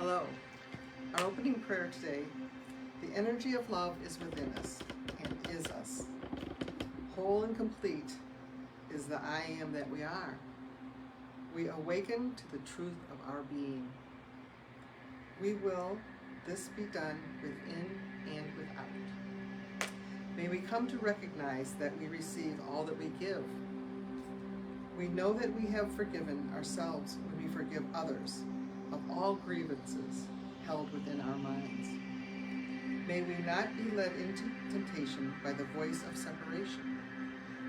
Hello. Our opening prayer today, the energy of love is within us and is us. Whole and complete is the I am that we are. We awaken to the truth of our being. We will this be done within and without. May we come to recognize that we receive all that we give. We know that we have forgiven ourselves when we forgive others of all grievances held within our minds. May we not be led into temptation by the voice of separation,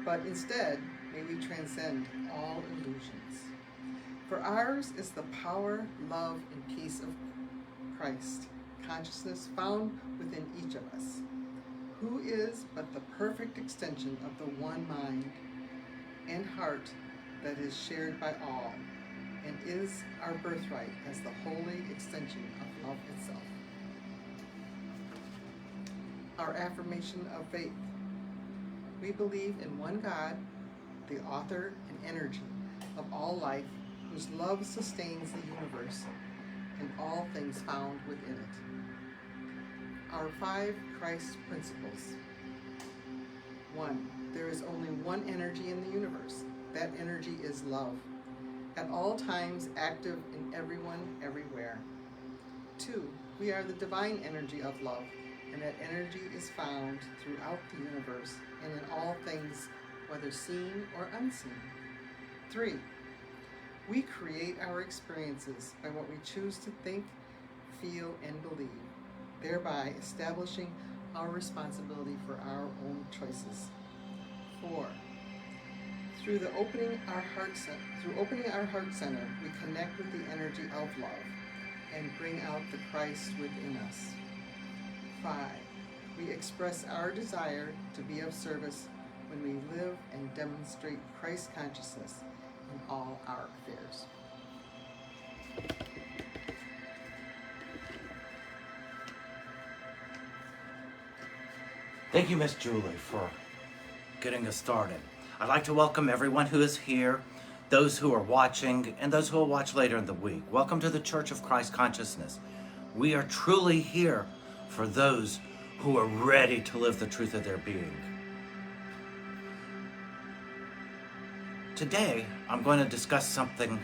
but instead may we transcend all illusions. For ours is the power, love, and peace of Christ, consciousness found within each of us, who is but the perfect extension of the one mind and heart that is shared by all, and is our birthright as the holy extension of love itself. Our affirmation of faith. We believe in one God, the author and energy of all life, whose love sustains the universe and all things found within it. Our 5 Christ principles. 1. There is only one energy in the universe. That energy is love, at all times active in everyone, everywhere. 2. We are the divine energy of love, and that energy is found throughout the universe and in all things, whether seen or unseen. 3. We create our experiences by what we choose to think, feel, and believe, thereby establishing our responsibility for our own choices. 4. Through opening our heart center, we connect with the energy of love and bring out the Christ within us. 5. We express our desire to be of service when we live and demonstrate Christ consciousness in all our affairs. Thank you, Miss Julie, for getting us started. I'd like to welcome everyone who is here, those who are watching, and those who will watch later in the week. Welcome to the Church of Christ Consciousness. We are truly here for those who are ready to live the truth of their being. Today, I'm going to discuss something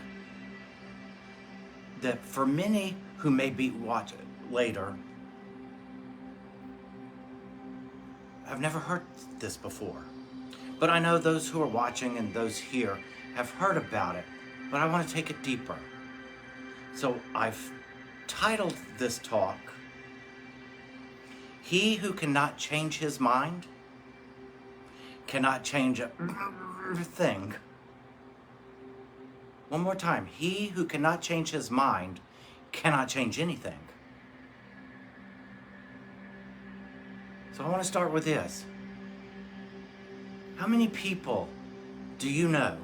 that for many who may be watching later, I've never heard this before. But I know those who are watching and those here have heard about it, but I want to take it deeper. So I've titled this talk, He Who Cannot Change His Mind Cannot Change a Thing. One more time. He who cannot change his mind cannot change anything. So I want to start with this. How many people do you know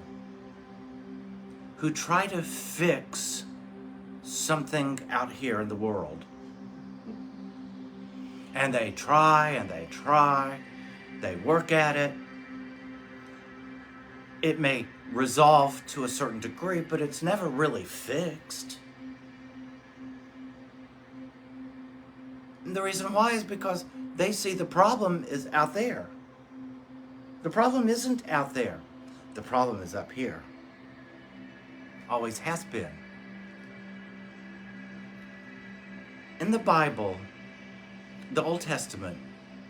who try to fix something out here in the world? And they try, they work at it. It may resolve to a certain degree, but it's never really fixed. And the reason why is because they see the problem is out there. The problem isn't out there. The problem is up here. Always has been. In the Bible, the Old Testament,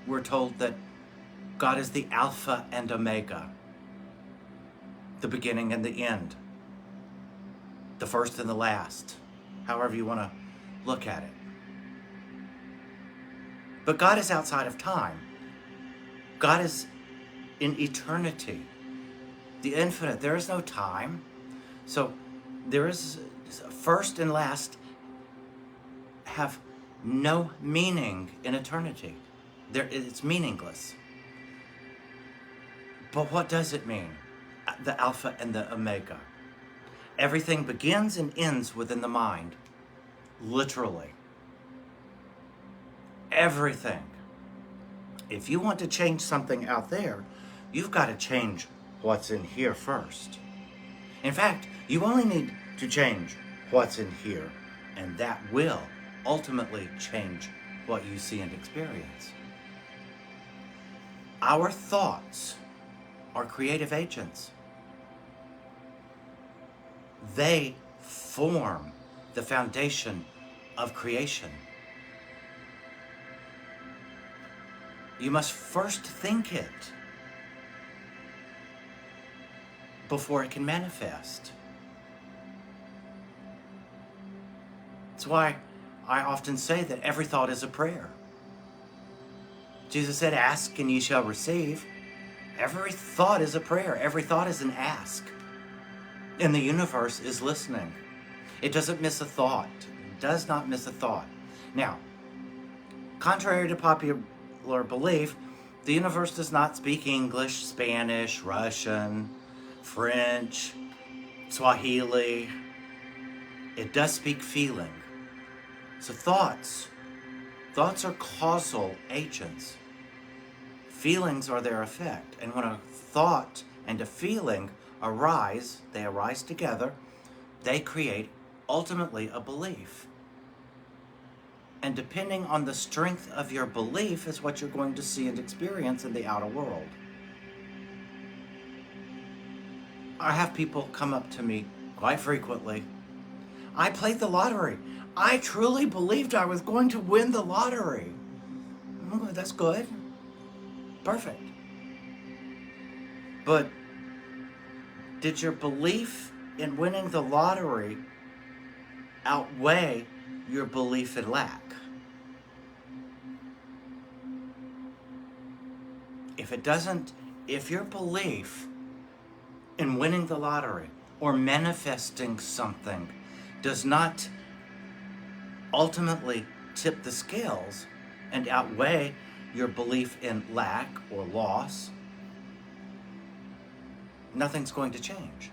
we're told that God is the Alpha and Omega, the beginning and the end, the first and the last, however you want to look at it. But God is outside of time. God is in eternity, the infinite. There is no time. So there is first and last have no meaning in eternity. It's meaningless. But what does it mean? The Alpha and the Omega. Everything begins and ends within the mind. Literally. Everything. If you want to change something out there, you've got to change what's in here first. In fact, you only need to change what's in here And that will ultimately change what you see and experience. Our thoughts are creative agents. They form the foundation of creation. You must first think it before it can manifest. That's why I often say that every thought is a prayer. Jesus said, ask and ye shall receive. Every thought is a prayer. Every thought is an ask. And the universe is listening. It doesn't miss a thought. It does not miss a thought. Now, contrary to popular belief, the universe does not speak English, Spanish, Russian, French, Swahili. It does speak feeling. So thoughts are causal agents. Feelings are their effect. And when a thought and a feeling arise, they arise together, they create ultimately a belief. And depending on the strength of your belief is what you're going to see and experience in the outer world. I have people come up to me quite frequently. I played the lottery. I truly believed I was going to win the lottery. Oh, that's good. Perfect. But did your belief in winning the lottery outweigh your belief in lack? If it doesn't, if your belief in winning the lottery or manifesting something does not ultimately tip the scales and outweigh your belief in lack or loss, nothing's going to change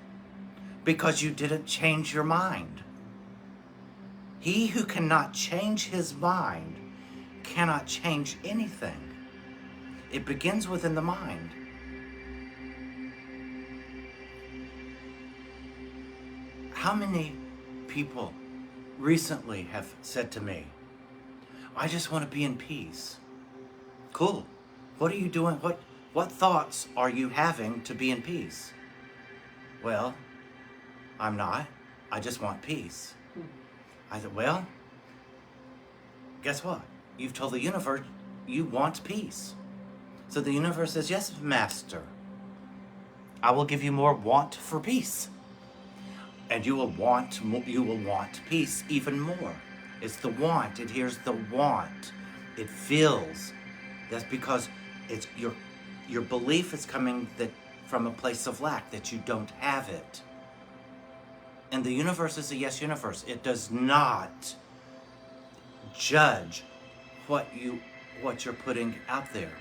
because you didn't change your mind. He who cannot change his mind cannot change anything. It begins within the mind. How many people recently have said to me, I just want to be in peace? Cool. What are you doing? What thoughts are you having to be in peace? Well, I'm not. I just want peace. I said, well, guess what? You've told the universe you want peace. So the universe says, yes, master. I will give you more want for peace. And you will want peace even more. It's the want. It hears the want. It feels. That's because it's your belief is coming from a place of lack, that you don't have it. And the universe is a yes universe. It does not judge what you're putting out there.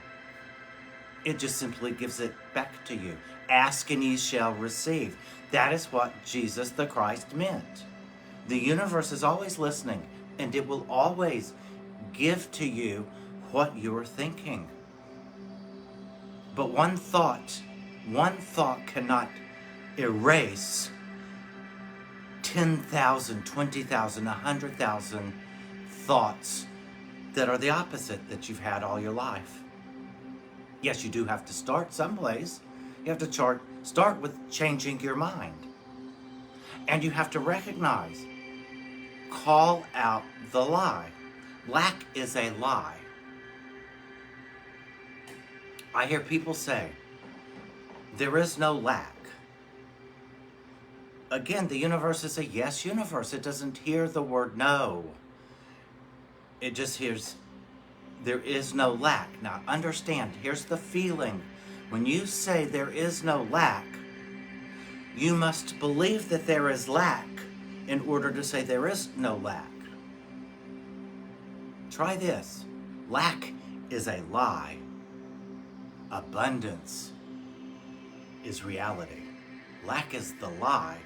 It just simply gives it back to you. Ask and ye shall receive. That is what Jesus the Christ meant. The universe is always listening, and it will always give to you what you are thinking. But one thought cannot erase 10,000, 20,000, 100,000 thoughts that are the opposite that you've had all your life. Yes, you do have to start someplace. You have to start with changing your mind. And you have to recognize, call out the lie. Lack is a lie. I hear people say, there is no lack. Again, the universe is a yes universe. It doesn't hear the word no. It just hears, there is no lack. Now understand, here's the feeling. When you say there is no lack, you must believe that there is lack in order to say there is no lack. Try this. Lack is a lie. Abundance is reality. Lack is the lie.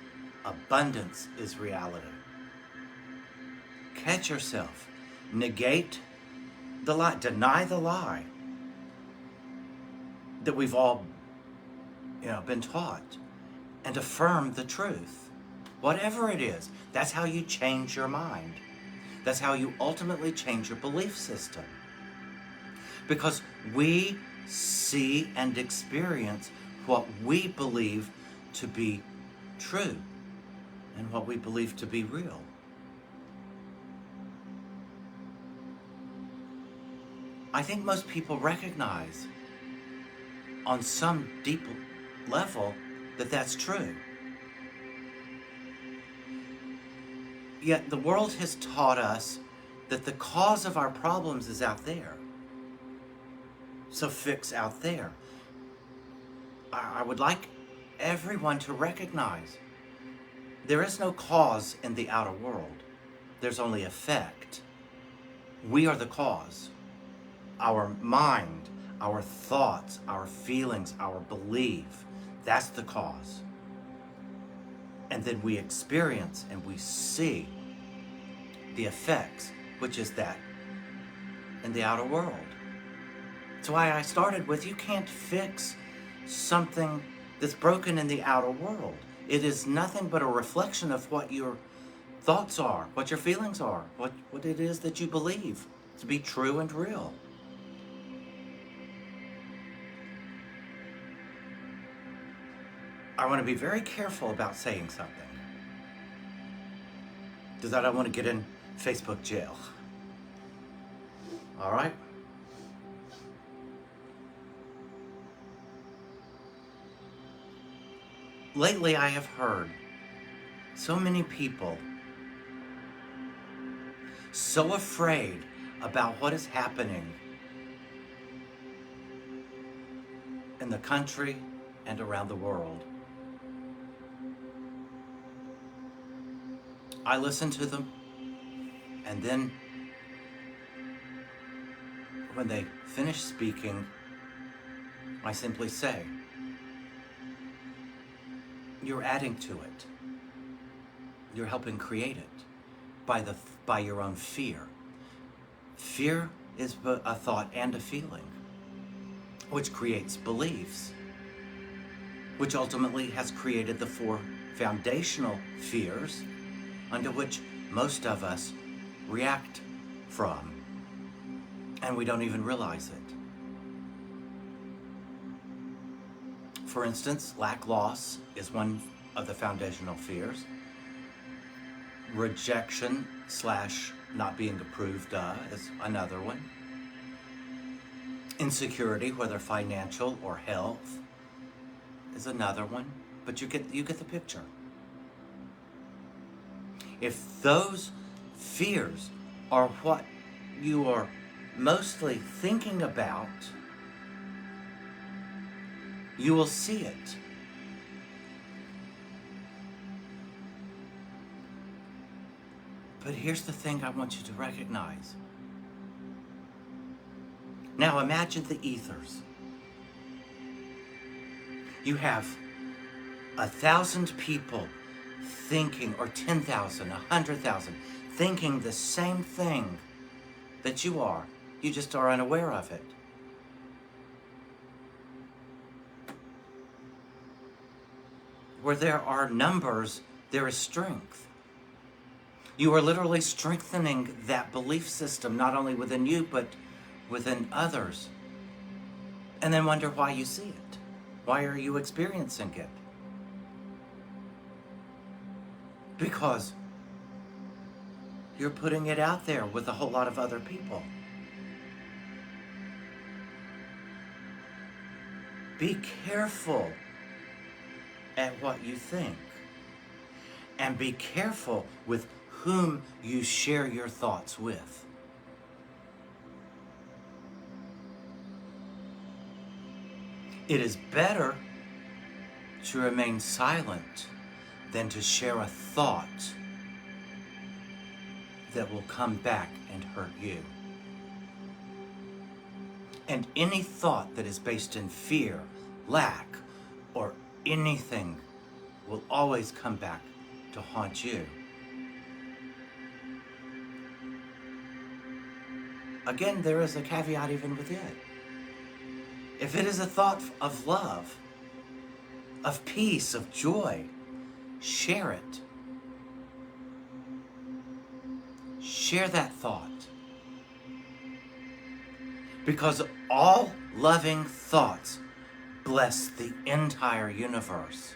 Abundance is reality. Catch yourself. Negate the lie. Deny the lie that we've all been taught, and affirm the truth. Whatever it is, that's how you change your mind. That's how you ultimately change your belief system. Because we see and experience what we believe to be true and what we believe to be real. I think most people recognize on some deep level that that's true. Yet the world has taught us that the cause of our problems is out there. So fix out there. I would like everyone to recognize there is no cause in the outer world. There's only effect. We are the cause. Our mind, our thoughts, our feelings, our belief, that's the cause. And then we experience and we see the effects, which is that in the outer world. That's why I started with, you can't fix something that's broken in the outer world. It is nothing but a reflection of what your thoughts are, what your feelings are, what it is that you believe to be true and real. I want to be very careful about saying something, because I don't want to get in Facebook jail. All right? Lately, I have heard so many people so afraid about what is happening in the country and around the world. I listen to them, and then when they finish speaking, I simply say, you're adding to it. You're helping create it by your own fear. Fear is a thought and a feeling, which creates beliefs, which ultimately has created the 4 foundational fears under which most of us react from, and we don't even realize it. For instance, lack loss is one of the foundational fears. Rejection / not being approved is another one. Insecurity, whether financial or health, is another one. But you get the picture. If those fears are what you are mostly thinking about, you will see it. But here's the thing I want you to recognize. Now imagine the ethers. You have 1,000 people thinking, or 10,000, 100,000, thinking the same thing that you are. You just are unaware of it. Where there are numbers, there is strength. You are literally strengthening that belief system, not only within you, but within others. And then wonder why you see it. Why are you experiencing it? Because you're putting it out there with a whole lot of other people. Be careful at what you think. And be careful with whom you share your thoughts with. It is better to remain silent than to share a thought that will come back and hurt you. And any thought that is based in fear, lack, or anything will always come back to haunt you. Again, there is a caveat even with it. If it is a thought of love, of peace, of joy, share it. Share that thought. Because all loving thoughts bless the entire universe.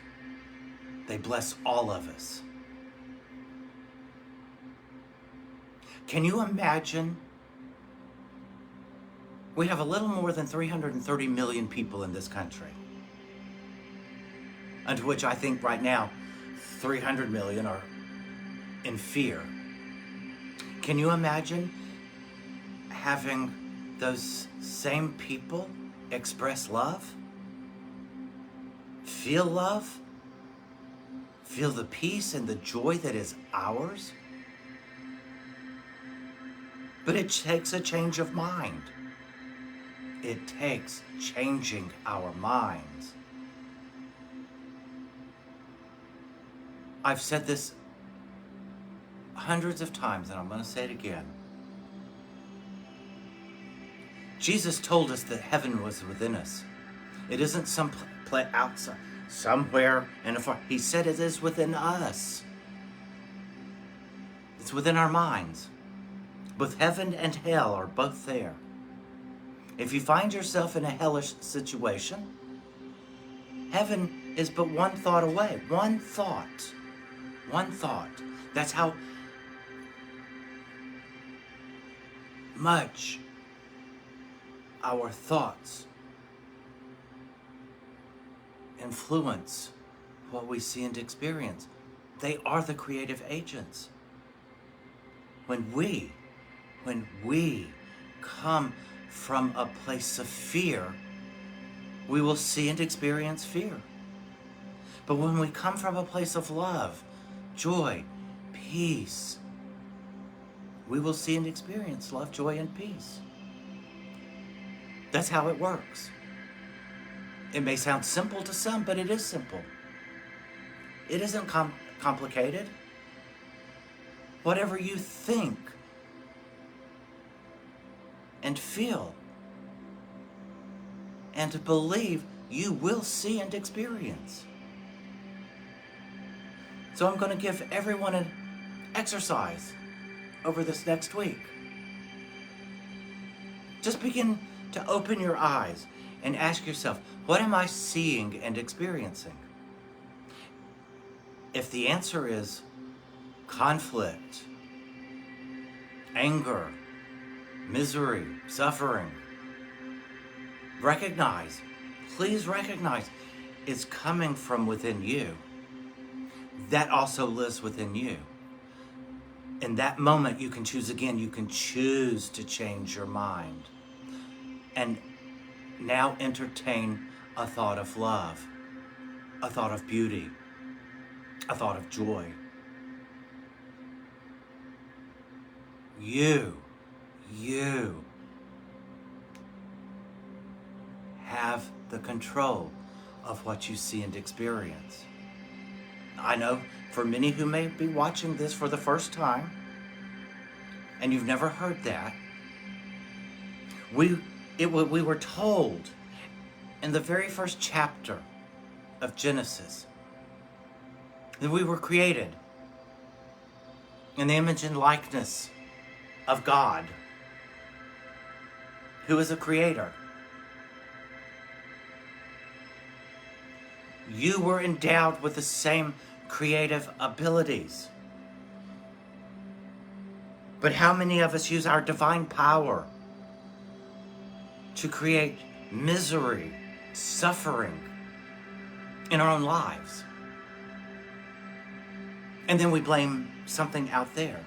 They bless all of us. Can you imagine? We have a little more than 330 million people in this country, unto which I think right now 300 million are in fear. Can you imagine having those same people express love? Feel love? Feel the peace and the joy that is ours? But it takes a change of mind. It takes changing our minds. I've said this hundreds of times, and I'm going to say it again. Jesus told us that heaven was within us. It isn't some place outside, somewhere in a far. He said it is within us. It's within our minds. Both heaven and hell are both there. If you find yourself in a hellish situation, heaven is but one thought away. One thought. One thought. That's how much our thoughts influence what we see and experience. They are the creative agents. When we come from a place of fear, we will see and experience fear. But when we come from a place of love, joy, peace, we will see and experience love, joy, and peace. That's how it works. It may sound simple to some, but it is simple. It isn't complicated. Whatever you think and feel and believe, you will see and experience. So I'm going to give everyone an exercise over this next week. Just begin to open your eyes and ask yourself, what am I seeing and experiencing? If the answer is conflict, anger, misery, suffering, please recognize it's coming from within you. That also lives within you. In that moment, you can choose again. You can choose to change your mind and now entertain a thought of love, a thought of beauty, a thought of joy. You have the control of what you see and experience. I know for many who may be watching this for the first time, and you've never heard that, we were told in the very first chapter of Genesis that we were created in the image and likeness of God, who is a creator. You were endowed with the same creative abilities. But how many of us use our divine power to create misery, suffering in our own lives? And then we blame something out there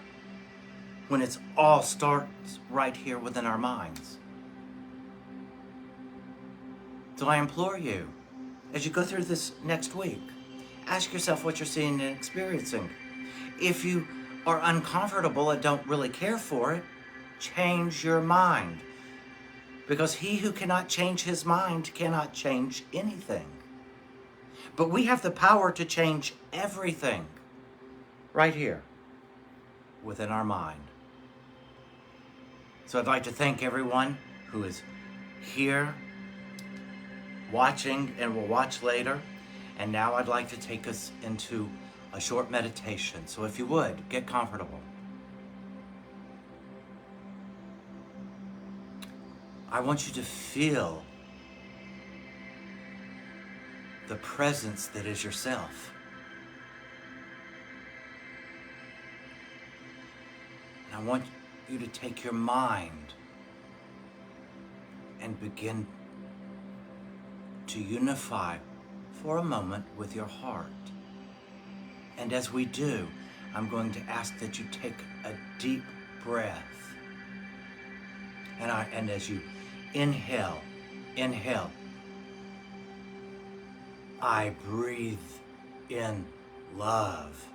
when it all starts right here within our minds. So I implore you, as you go through this next week, ask yourself what you're seeing and experiencing. If you are uncomfortable and don't really care for it, change your mind. Because he who cannot change his mind cannot change anything. But we have the power to change everything right here within our mind. So I'd like to thank everyone who is here, watching, and will watch later. And now I'd like to take us into a short meditation. So if you would, get comfortable. I want you to feel the presence that is yourself. And I want you to take your mind and begin to unify for a moment with your heart. And as we do, I'm going to ask that you take a deep breath. And as you inhale, I breathe in love.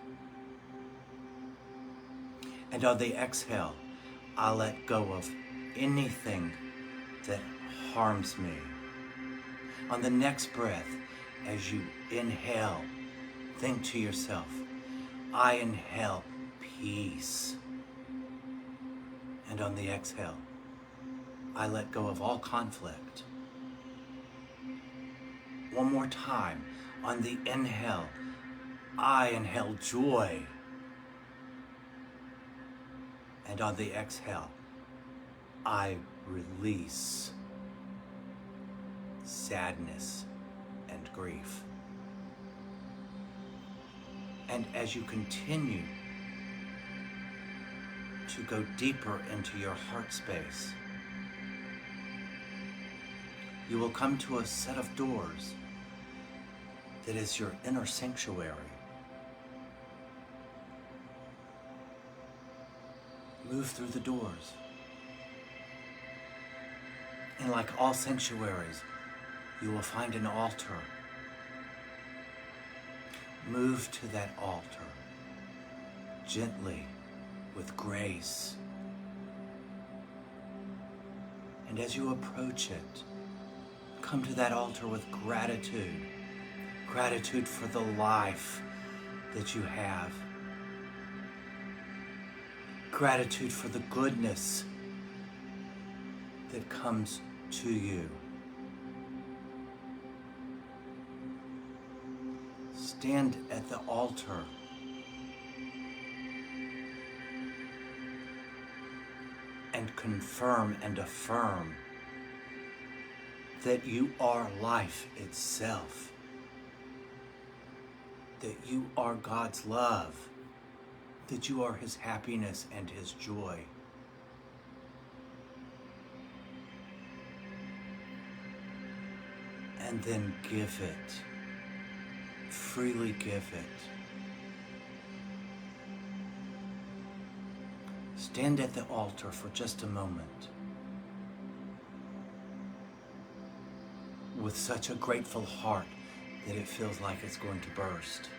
And on the exhale, I let go of anything that harms me. On the next breath, as you inhale, think to yourself, I inhale peace. And on the exhale, I let go of all conflict. One more time. On the inhale, I inhale joy. And on the exhale, I release sadness and grief. And as you continue to go deeper into your heart space, you will come to a set of doors that is your inner sanctuary. Move through the doors. And like all sanctuaries, you will find an altar. Move to that altar gently, with grace. And as you approach it, come to that altar with gratitude. Gratitude for the life that you have. Gratitude for the goodness that comes to you. Stand at the altar and confirm and affirm that you are life itself, that you are God's love, that you are His happiness and His joy. And then give it, freely give it. Stand at the altar for just a moment with such a grateful heart that it feels like it's going to burst.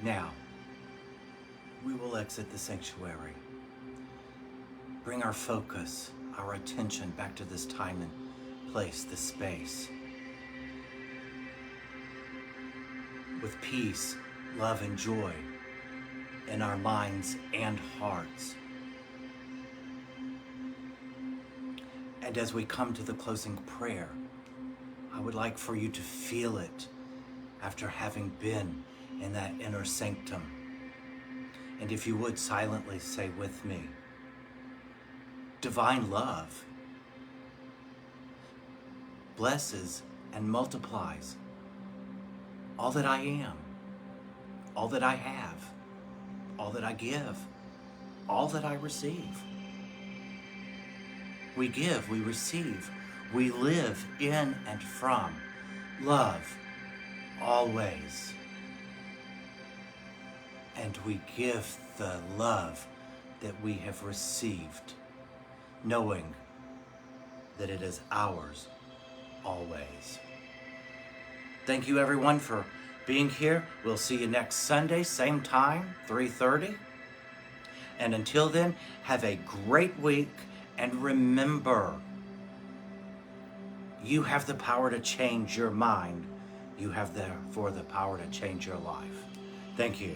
Now, we will exit the sanctuary. Bring our focus, our attention back to this time and place, this space. With peace, love, and joy in our minds and hearts. And as we come to the closing prayer, I would like for you to feel it after having been in that inner sanctum. And if you would silently say with me, divine love blesses and multiplies all that I am, all that I have, all that I give, all that I receive. We give, we receive, we live in and from love always. And we give the love that we have received, knowing that it is ours always. Thank you everyone for being here. We'll see you next Sunday, same time, 3:30. And until then, have a great week, and remember, You have the power to change your mind. You have therefore the power to change your life. Thank you.